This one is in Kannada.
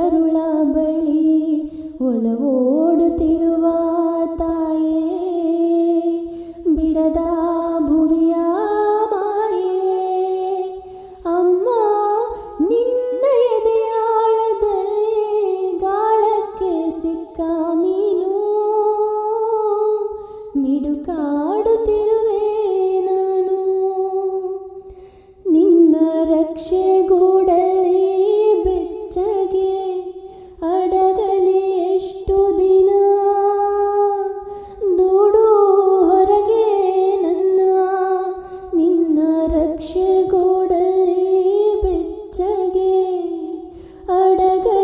ಕರುಳ ಬಳಿ ಒಲವೋಡುತ್ತಿರುವ ತಾಯೇ, ಬಿಡದ ಭುವಿಯ ಮಾಯೇ ಅಮ್ಮ, ನಿನ್ನ ಎದೆಯಾಳದಲ್ಲಿ ಗಾಳಕ್ಕೆ ಸಿಕ್ಕ ಮೀನು, ಮಿಡುಕಾಡುತ್ತಿರುವೆ ನಾನು. ನಿನ್ನ ರಕ್ಷೆಗೂಡಲ್ಲಿ ಬೆಚ್ಚಗೆ ಅಡಗಲಿ ಎಷ್ಟು ದಿನ, ನೋಡು ಹೊರಗೆ ನನ್ನ. ನಿನ್ನ ರಕ್ಷೆಗೂಡಲ್ಲಿ ಬೆಚ್ಚಗೆ ಅಡಗಲಿ